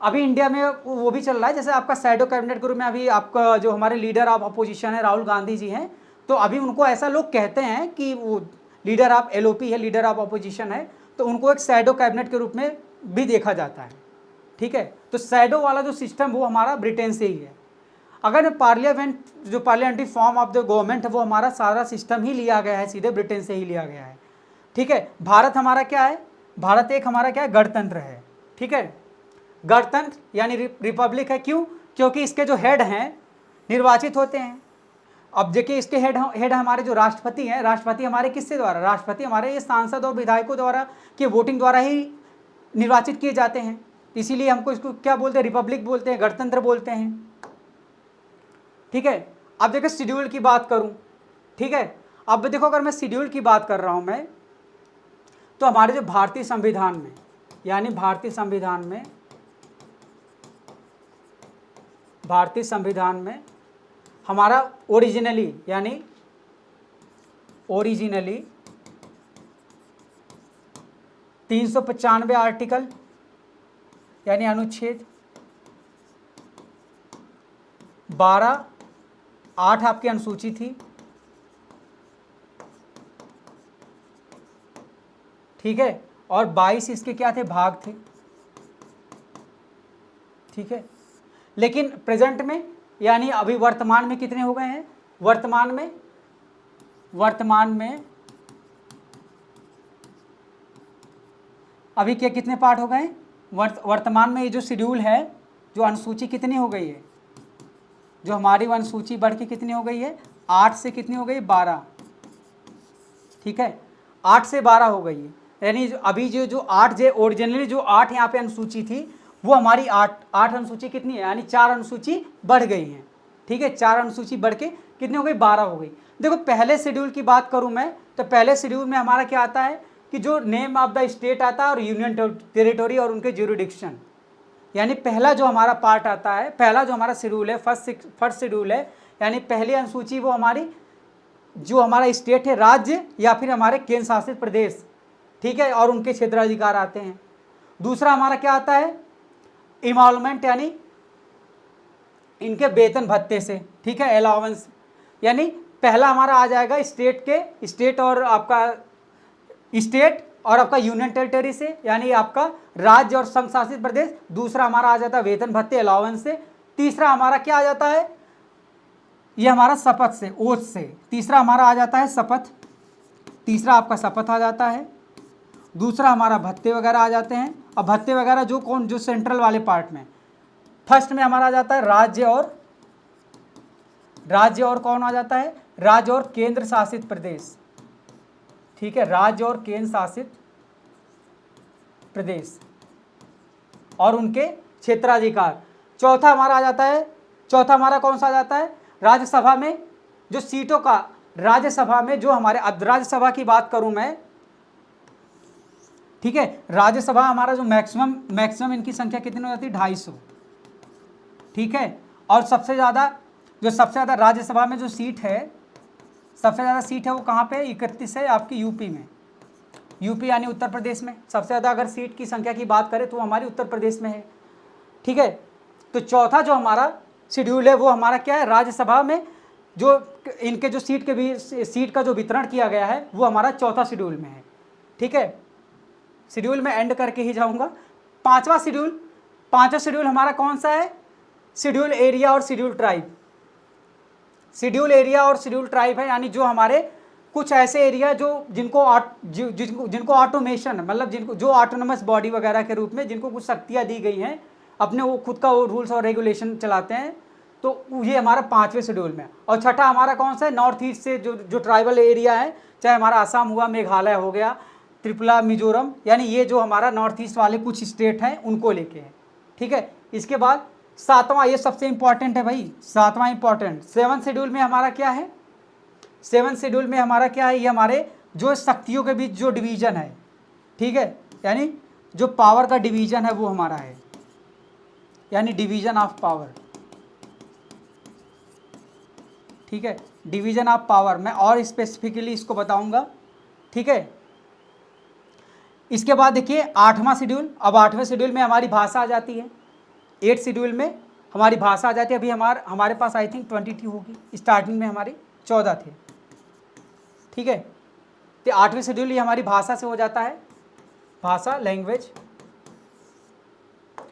अभी इंडिया में वो भी चल रहा है, जैसे आपका शैडो कैबिनेट के रूप में अभी आपका जो हमारे लीडर ऑफ अपोजिशन है राहुल गांधी जी हैं, तो अभी उनको ऐसा लोग कहते हैं कि वो लीडर ऑफ एलओपी है, लीडर ऑफ अपोजिशन है, तो उनको एक शैडो कैबिनेट के रूप में भी देखा जाता है। ठीक है, तो शैडो वाला जो सिस्टम वो हमारा ब्रिटेन से ही है। अगर पार्लियामेंट जो parliamentary form of the government है वो हमारा सारा सिस्टम ही लिया गया है, सीधे ब्रिटेन से ही लिया गया है। ठीक है, भारत हमारा क्या है, भारत एक हमारा क्या है, गणतंत्र है। ठीक है, गणतंत्र यानी रिपब्लिक है, क्यों, क्योंकि इसके जो हेड हैं निर्वाचित होते हैं। अब देखिए इसके हेड हमारे जो राष्ट्रपति हैं, राष्ट्रपति हमारे किससे द्वारा, राष्ट्रपति हमारे ये सांसद और विधायकों द्वारा के वोटिंग द्वारा ही निर्वाचित किए जाते हैं, इसीलिए हमको इसको क्या बोलते हैं, रिपब्लिक बोलते हैं, गणतंत्र बोलते हैं। ठीक है, अब देखो शेड्यूल की बात करूं, ठीक है, अब देखो अगर मैं शेड्यूल की बात कर रहा हूं मैं, तो हमारे जो भारतीय संविधान में यानी भारतीय संविधान में हमारा ओरिजिनली 395 आर्टिकल यानी अनुच्छेद 12(8) आपकी अनुसूची थी। ठीक है, और 22 इसके क्या थे, भाग थे। ठीक है, लेकिन प्रेजेंट में यानी अभी वर्तमान में कितने हो गए हैं, वर्तमान में अभी क्या कितने पार्ट हो गए, वर्तमान में ये जो शेड्यूल है, जो अनुसूची कितनी हो गई है, जो हमारी अनुसूची बढ़ के कितनी हो गई है, 8 से कितनी हो गई, 12। ठीक है, 8 से 12 हो गई है, यानी अभी जो 8 जो ओरिजिनली जो 8 यहाँ पे अनुसूची थी वो हमारी 8 अनुसूची कितनी है, यानी 4 अनुसूची बढ़ गई हैं। ठीक है, 4 अनुसूची बढ़ के कितनी हो गई, 12 हो गई। देखो पहले शेड्यूल की बात करूं मैं, तो पहले शेड्यूल में हमारा क्या आता है कि जो नेम ऑफ द स्टेट आता है और यूनियन टेरिटोरी और उनके ज्यूरिडिक्शन, यानी पहला जो हमारा पार्ट आता है, पहला जो हमारा शेड्यूल है, फर्स्ट शेड्यूल है, यानी पहली अनुसूची वो हमारी जो हमारा स्टेट है, राज्य या फिर हमारे केंद्र शासित प्रदेश, ठीक है, और उनके क्षेत्राधिकार आते हैं। दूसरा हमारा क्या आता है, इमॉल्वमेंट यानी इनके वेतन भत्ते से, ठीक है, अलाउंस, यानी पहला हमारा आ जाएगा स्टेट और आपका यूनियन टेरिटरी से, यानी आपका राज्य और संघ शासित प्रदेश। दूसरा हमारा आ जाता है वेतन भत्ते अलाउंस से। तीसरा हमारा क्या आ जाता है, ये हमारा शपथ से, ओथ से। तीसरा हमारा आ जाता है शपथ, तीसरा आपका शपथ आ जाता है। दूसरा हमारा भत्ते वगैरह आ जाते हैं। अब भत्ते वगैरह जो सेंट्रल वाले पार्ट में, फर्स्ट में हमारा आ जाता है राज्य और कौन आ जाता है, राज्य और केंद्र शासित प्रदेश, ठीक है, राज्य और केंद्र शासित प्रदेश और उनके क्षेत्राधिकार। चौथा हमारा आ जाता है, चौथा हमारा कौन सा आ जाता है, राज्यसभा में जो सीटों का, राज्यसभा में जो हमारे, अब राज्यसभा की बात करूं मैं, ठीक है, राज्यसभा हमारा जो मैक्सिमम इनकी संख्या कितनी हो जाती है, 250, ठीक है। और सबसे ज़्यादा राज्यसभा में जो सीट है, सबसे ज़्यादा सीट है वो कहाँ पे, 31 है आपकी यूपी में, यूपी यानी उत्तर प्रदेश में। सबसे ज़्यादा अगर सीट की संख्या की बात करें तो हमारी उत्तर प्रदेश में है, ठीक है। तो चौथा जो हमारा शेड्यूल है वो हमारा क्या है, राज्यसभा में जो इनके जो सीट का जो वितरण किया गया है वो हमारा चौथा शेड्यूल में है, ठीक है। शेड्यूल में एंड करके ही जाऊंगा। पांचवा शेड्यूल हमारा कौन सा है, शेड्यूल एरिया और शेड्यूल ट्राइब। शेड्यूल एरिया और शेड्यूल ट्राइब है, यानी जो हमारे कुछ ऐसे एरिया जिनको ऑटोमेशन, मतलब जिनको जो ऑटोनमस बॉडी वगैरह के रूप में जिनको कुछ शक्तियाँ दी गई हैं, अपने वो खुद का वो रूल्स और रेगुलेशन चलाते हैं, तो ये हमारा 5वें शेड्यूल में। और छठा हमारा कौन सा है, नॉर्थ ईस्ट से जो ट्राइबल एरिया है, चाहे हमारा आसाम हुआ, मेघालय हो गया, त्रिपुरा, मिजोरम, यानी ये जो हमारा नॉर्थ ईस्ट वाले कुछ स्टेट हैं उनको लेके है, ठीक है। इसके बाद सातवां, ये सबसे इंपॉर्टेंट है भाई, सातवां इंपॉर्टेंट, 7th शेड्यूल में हमारा क्या है, 7th शेड्यूल में हमारा क्या है, ये हमारे जो शक्तियों के बीच जो डिवीजन है, ठीक है, यानी जो पावर का डिवीजन है वो हमारा है, यानी डिवीजन ऑफ पावर, ठीक है, डिवीजन ऑफ पावर। मैं और स्पेसिफिकली इसको बताऊंगा, ठीक है। इसके बाद देखिए 8वां शेड्यूल। अब 8वें शेड्यूल में हमारी भाषा आ जाती है, 8th शेड्यूल में हमारी भाषा आ जाती है। अभी हमारे पास आई थिंक 22 होगी, स्टार्टिंग में हमारी 14 थे, ठीक है। तो 8वें शेड्यूल ये हमारी भाषा से हो जाता है, भाषा, लैंग्वेज।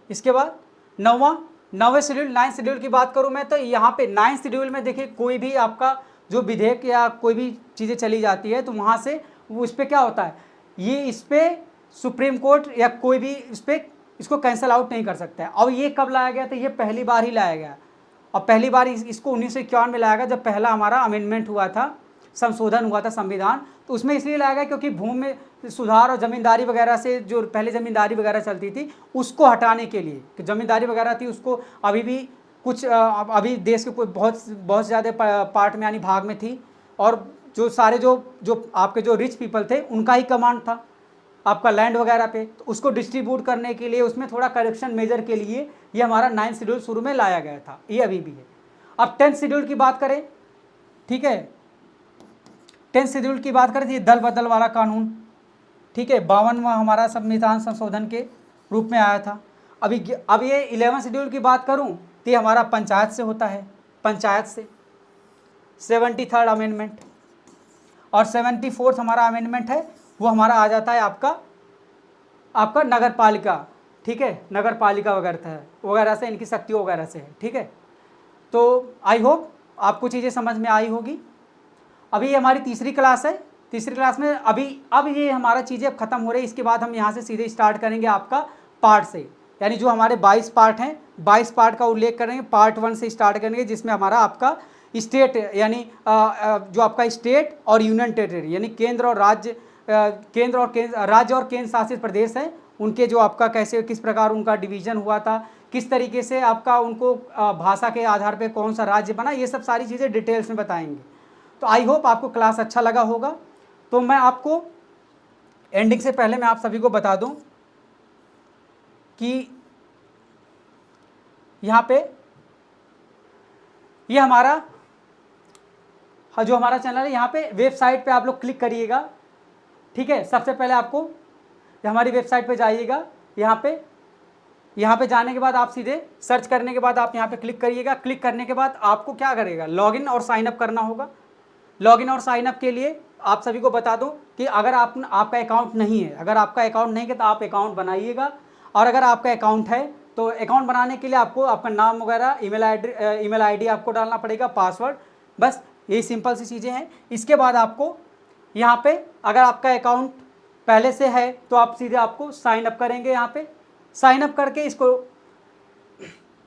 इसके बाद 9वें शेड्यूल, 9th शेड्यूल की बात करूं मैं, तो यहाँ पे 9th शेड्यूल में देखिए कोई भी आपका जो विधेयक या कोई भी चीज़ें चली जाती है तो वहाँ से वो इस पर क्या होता है, ये इस पर सुप्रीम कोर्ट या कोई भी इसको कैंसिल आउट नहीं कर सकता है। और ये कब लाया गया था, ये पहली बार ही लाया गया। और पहली बार इसको 1951 में लाया गया, जब पहला हमारा अमेंडमेंट हुआ था, संशोधन हुआ था संविधान। तो उसमें इसलिए लाया गया क्योंकि भूमि में सुधार और ज़मींदारी वगैरह से, जो पहले ज़मींदारी वगैरह चलती थी उसको हटाने के लिए, कि ज़मींदारी वगैरह थी उसको अभी भी कुछ अभी देश के कोई बहुत ज़्यादा पार्ट में यानी भाग में थी, और जो सारे जो आपके जो रिच पीपल थे उनका ही कमांड था आपका लैंड वगैरह पे, तो उसको डिस्ट्रीब्यूट करने के लिए, उसमें थोड़ा करेक्शन मेजर के लिए ये हमारा 9th शेड्यूल शुरू में लाया गया था, ये अभी भी है। अब 10th शेड्यूल की बात करें, ठीक है, 10th शेड्यूल की बात करें तो ये दल बदल वाला कानून, ठीक है, 52वां हमारा संविधान संशोधन के रूप में आया था। अब ये 11th शेड्यूल की बात करूं तो ये हमारा पंचायत से होता है, पंचायत से 73rd अमेंडमेंट। और 74th हमारा अमेंडमेंट है, वो हमारा आ जाता है आपका नगर पालिका, ठीक है, नगर पालिका वगैरह से इनकी शक्तियों वगैरह से है, ठीक है। तो आई होप आपको चीज़ें समझ में आई होगी। अभी ये हमारी तीसरी क्लास है, तीसरी क्लास में अब ये हमारा चीज़ें अब ख़त्म हो रही है। इसके बाद हम यहाँ से सीधे स्टार्ट करेंगे आपका पार्ट से, यानी जो हमारे 22 पार्ट हैं, 22 पार्ट का उल्लेख करेंगे। पार्ट 1 से स्टार्ट करेंगे, जिसमें हमारा आपका स्टेट, यानी जो आपका स्टेट और यूनियन टेरिटरी, यानी केंद्र और राज्य शासित प्रदेश हैं, उनके जो आपका कैसे किस प्रकार उनका डिवीज़न हुआ था, किस तरीके से आपका उनको भाषा के आधार पे कौन सा राज्य बना, ये सब सारी चीज़ें डिटेल्स में बताएंगे। तो आई होप आपको क्लास अच्छा लगा होगा। तो मैं आपको एंडिंग से पहले मैं आप सभी को बता दूं कि यहाँ पे ये जो हमारा चैनल है, यहाँ पे वेबसाइट पे आप लोग क्लिक करिएगा। ठीक है, सबसे पहले आपको हमारी वेबसाइट पे जाइएगा। यहाँ पे जाने के बाद आप सीधे सर्च करने के बाद आप यहाँ पे क्लिक करिएगा। क्लिक करने के बाद आपको क्या करेगा, लॉगिन और साइन अप करना होगा। लॉगिन और साइन अप के लिए आप सभी को बता दूं कि अगर आपका अकाउंट नहीं है, अगर आपका अकाउंट नहीं है तो आप अकाउंट बनाइएगा। और अगर आपका अकाउंट है तो अकाउंट बनाने के लिए आपको आपका नाम वगैरह, ईमेल आईडी आपको डालना पड़ेगा, पासवर्ड, बस यही सिंपल सी चीज़ें हैं। इसके बाद आपको यहाँ पे अगर आपका अकाउंट पहले से है तो आप सीधे आपको साइन अप करेंगे। यहाँ पे साइन अप करके इसको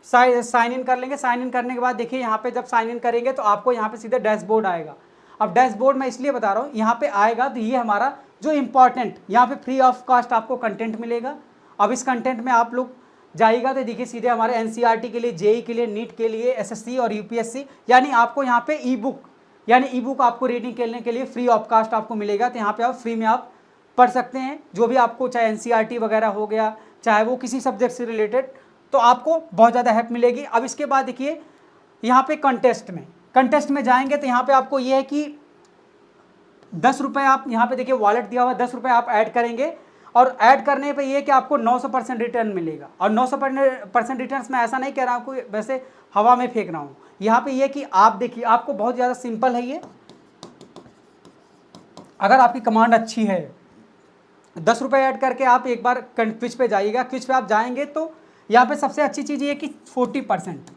साइन इन कर लेंगे। साइन इन करने के बाद देखिए यहाँ पे जब साइन इन करेंगे तो आपको यहाँ पे सीधे डैशबोर्ड आएगा। अब डैशबोर्ड मैं इसलिए बता रहा हूँ, यहाँ पे आएगा तो ये हमारा जो इम्पॉर्टेंट यहाँ पे फ्री ऑफ कॉस्ट आपको कंटेंट मिलेगा। अब इस कंटेंट में आप लोग जाइएगा तो देखिए सीधे हमारे एनसीईआरटी के लिए, जेई के लिए, नीट के लिए, एसएससी और यूपीएससी, यानी आपको यहाँ पे ई बुक आपको रीडिंग करने के लिए फ्री ऑफ कॉस्ट आपको मिलेगा। तो यहाँ पे आप फ्री में आप पढ़ सकते हैं जो भी आपको, चाहे एनसीईआरटी वगैरह हो गया, चाहे वो किसी सब्जेक्ट से रिलेटेड, तो आपको बहुत ज़्यादा हेल्प मिलेगी। अब इसके बाद देखिए यहाँ पे कंटेस्ट में जाएंगे तो यहाँ पे आपको ये है कि 10 रुपये आप यहाँ पे देखिए वॉलेट दिया हुआ है, 10 रुपये आप ऐड करेंगे और ऐड करने पे ये कि आपको 900% रिटर्न मिलेगा। और 900% रिटर्न मैं ऐसा नहीं कह रहा हूँ कोई वैसे हवा में फेंक रहा हूँ, यहाँ पे ये कि आप देखिए आपको बहुत ज़्यादा सिंपल है ये। अगर आपकी कमांड अच्छी है, 10 रुपये ऐड करके आप एक बार क्विज पे जाइएगा। क्विज पे आप जाएंगे तो यहाँ पे सबसे अच्छी चीज़ ये कि 40%,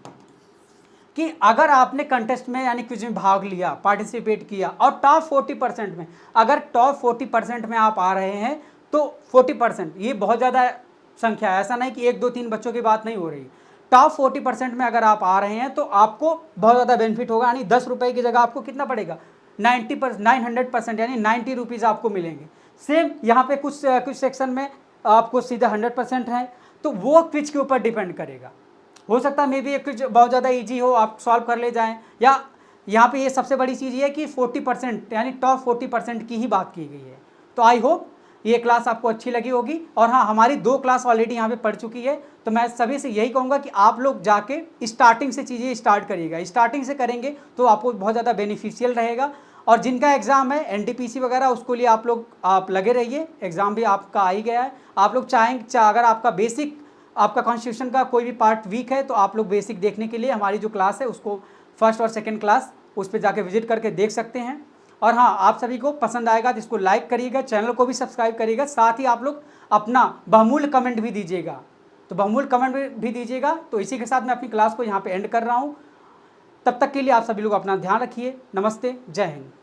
कि अगर आपने कंटेस्ट में यानी क्विज में भाग लिया, पार्टिसिपेट किया और टॉप 40% में, अगर टॉप 40% में आप आ रहे हैं तो 40%, ये बहुत ज़्यादा संख्या है, ऐसा नहीं कि 1 2 3 बच्चों की बात नहीं हो रही। टॉप 40% में अगर आप आ रहे हैं तो आपको बहुत ज़्यादा बेनिफिट होगा। यानी 10 रुपये की जगह आपको कितना पड़ेगा, 900% यानी 90 रुपीज़ आपको मिलेंगे। सेम यहाँ पे कुछ सेक्शन में आपको सीधा 100% है, तो वो क्विज के ऊपर डिपेंड करेगा। हो सकता है मे बी ये क्विज बहुत ज़्यादा इजी हो, आप सॉल्व कर ले जाएं, या यहाँ पे ये सबसे बड़ी चीज़ ये है कि 40% यानी टॉप 40% की ही बात की गई है। तो आई होप ये क्लास आपको अच्छी लगी होगी। और हाँ, हमारी 2 क्लास ऑलरेडी यहाँ पे पढ़ चुकी है, तो मैं सभी से यही कहूँगा कि आप लोग जाके स्टार्टिंग से चीज़ें स्टार्ट करिएगा। स्टार्टिंग से करेंगे तो आपको बहुत ज़्यादा बेनिफिशियल रहेगा। और जिनका एग्ज़ाम है एनटीपीसी वगैरह, उसके लिए आप लगे रहिए, एग्ज़ाम भी आपका आ ही गया है। आप लोग अगर आपका बेसिक, आपका कॉन्स्टिट्यूशन का कोई भी पार्ट वीक है तो आप लोग बेसिक देखने के लिए हमारी जो क्लास है उसको फर्स्ट और सेकंड क्लास उस पर जाके विजिट करके देख सकते हैं। और हाँ, आप सभी को पसंद आएगा तो इसको लाइक करिएगा, चैनल को भी सब्सक्राइब करिएगा, साथ ही आप लोग अपना बहुमूल्य कमेंट भी दीजिएगा। तो बहुमूल्य कमेंट भी दीजिएगा। तो इसी के साथ मैं अपनी क्लास को यहाँ पे एंड कर रहा हूँ। तब तक के लिए आप सभी लोग अपना ध्यान रखिए। नमस्ते, जय हिंद।